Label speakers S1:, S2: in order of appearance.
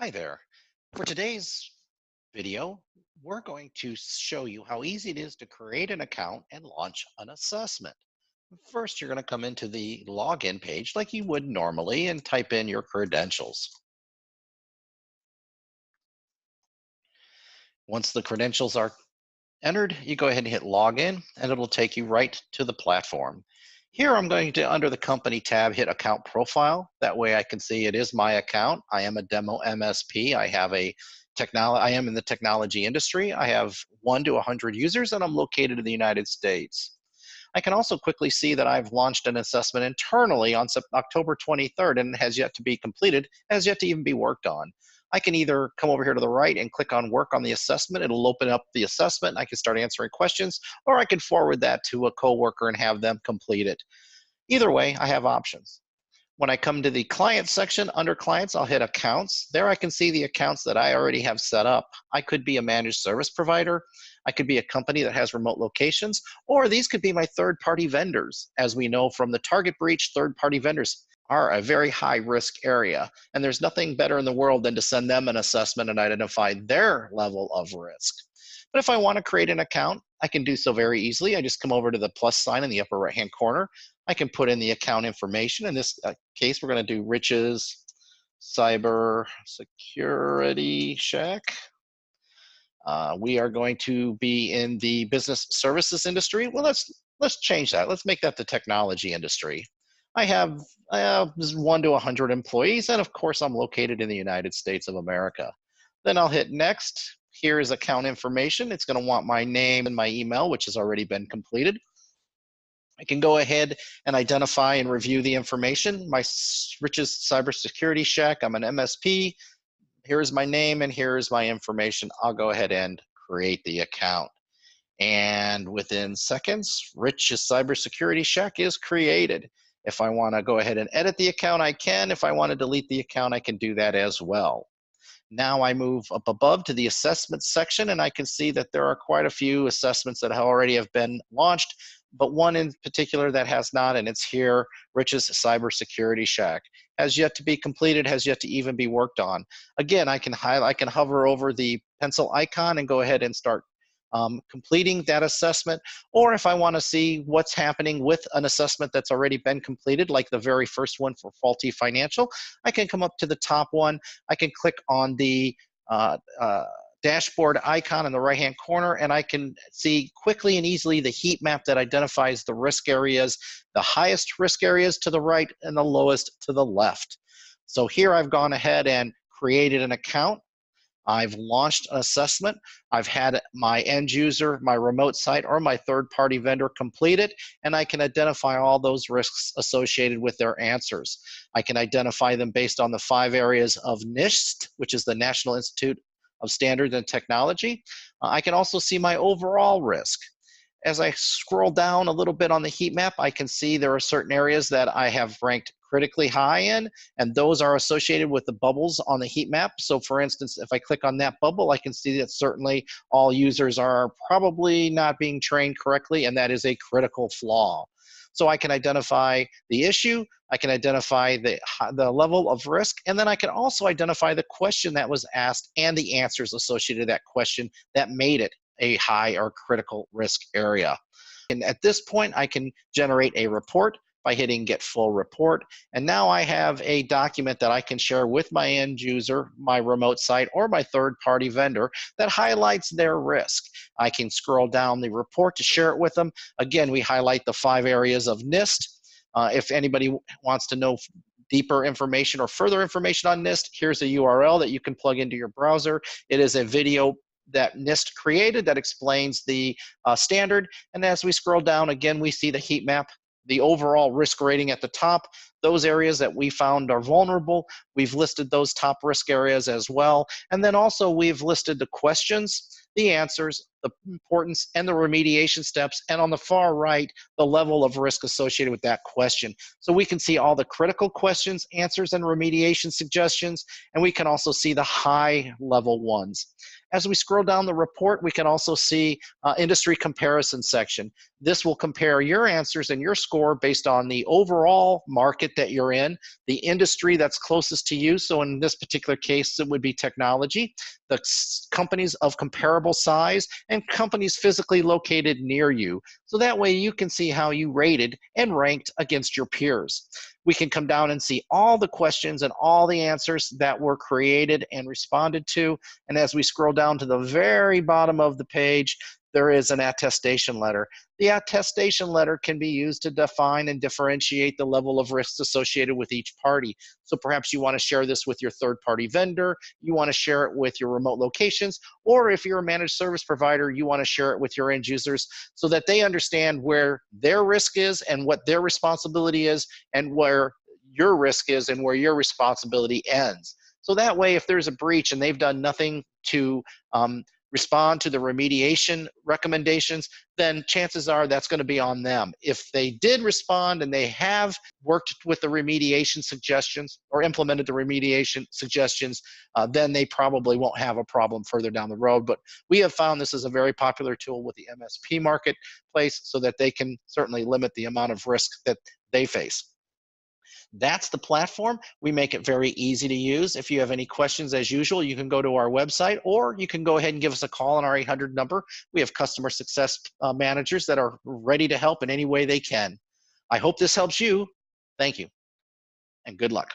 S1: Hi there. For today's video, we're going to show you how easy it is to create an account and launch an assessment. First, you're going to come into the login page like you would normally and type in your credentials. Once the credentials are entered, you go ahead and hit login and it'll take you right to the platform. Here I'm going to, under the company tab, hit account profile. That way I can see it is my account. I am a demo MSP. I am in the technology industry. I have 1 to 100 users and I'm located in the United States. I can also quickly see that I've launched an assessment internally on October 23rd and has yet to be completed, has yet to even be worked on. I can either come over here to the right and click on work on the assessment. It'll open up the assessment and I can start answering questions, or I can forward that to a coworker and have them complete it. Either way, I have options. When I come to the client section, under clients, I'll hit accounts. There I can see the accounts that I already have set up. I could be a managed service provider. I could be a company that has remote locations, or these could be my third-party vendors. As we know from the target breach, third-party vendors are a very high risk area. And there's nothing better in the world than to send them an assessment and identify their level of risk. But if I want to create an account, I can do so very easily. I just come over to the plus sign in the upper right-hand corner. I can put in the account information. In this case, we're going to do Rich's Cyber Security Shack. We are going to be in the business services industry. Well, let's change that. Let's make that the technology industry. I have 1 to 100 employees, and of course, I'm located in the United States of America. Then I'll hit next. Here is account information. It's going to want my name and my email, which has already been completed. I can go ahead and identify and review the information. Rich's Cybersecurity Shack, I'm an MSP. Here's my name and here's my information. I'll go ahead and create the account. And within seconds, Rich's Cybersecurity Shack is created. If I want to go ahead and edit the account, I can. If I want to delete the account, I can do that as well. Now I move up above to the assessment section, and I can see that there are quite a few assessments that already have been launched, but one in particular that has not, and it's here, Rich's Cybersecurity Shack. Has yet to be completed, has yet to even be worked on. Again, I can hover over the pencil icon and go ahead and start completing that assessment. Or if I want to see what's happening with an assessment that's already been completed, like the very first one for Faulty Financial, I can come up to the top one. I can click on the dashboard icon in the right-hand corner, and I can see quickly and easily the heat map that identifies the risk areas, the highest risk areas to the right and the lowest to the left. So here I've gone ahead and created an account. I've launched an assessment. I've had my end user, my remote site, or my third-party vendor complete it, and I can identify all those risks associated with their answers. I can identify them based on the 5 areas of NIST, which is the National Institute of Standards and Technology. I can also see my overall risk. As I scroll down a little bit on the heat map, I can see there are certain areas that I have ranked critically high in, and those are associated with the bubbles on the heat map. So for instance, if I click on that bubble, I can see that certainly all users are probably not being trained correctly, and that is a critical flaw. So I can identify the issue, I can identify the level of risk, and then I can also identify the question that was asked and the answers associated to that question that made it a high or critical risk area. And at this point, I can generate a report by hitting Get Full Report. And now I have a document that I can share with my end user, my remote site, or my third-party vendor that highlights their risk. I can scroll down the report to share it with them. Again, we highlight the 5 areas of NIST. If anybody wants to know deeper information or further information on NIST, here's a URL that you can plug into your browser. It is a video that NIST created that explains the standard. And as we scroll down, again, we see the heat map, the overall risk rating at the top. Those areas that we found are vulnerable, we've listed those top risk areas as well. And then also we've listed the questions, the answers, the importance, and the remediation steps. And on the far right, the level of risk associated with that question. So we can see all the critical questions, answers, and remediation suggestions. And we can also see the high level ones. As we scroll down the report, we can also see industry comparison section. This will compare your answers and your score based on the overall market market that you're in, the industry that's closest to you. So in this particular case, it would be technology, the companies of comparable size, and companies physically located near you. So that way you can see how you rated and ranked against your peers. We can come down and see all the questions and all the answers that were created and responded to. And as we scroll down to the very bottom of the page, there is an attestation letter. The attestation letter can be used to define and differentiate the level of risks associated with each party. So perhaps you want to share this with your third-party vendor, you want to share it with your remote locations, or if you're a managed service provider, you want to share it with your end users so that they understand where their risk is and what their responsibility is, and where your risk is and where your responsibility ends. So that way, if there's a breach and they've done nothing to respond to the remediation recommendations, then chances are that's going to be on them. If they did respond and they have worked with the remediation suggestions or implemented the remediation suggestions, then they probably won't have a problem further down the road. But we have found this is a very popular tool with the MSP marketplace so that they can certainly limit the amount of risk that they face. That's the platform. We make it very easy to use. If you have any questions, as usual, you can go to our website, or you can go ahead and give us a call on our 800 number. We have customer success managers that are ready to help in any way they can. I hope this helps you. Thank you, and good luck.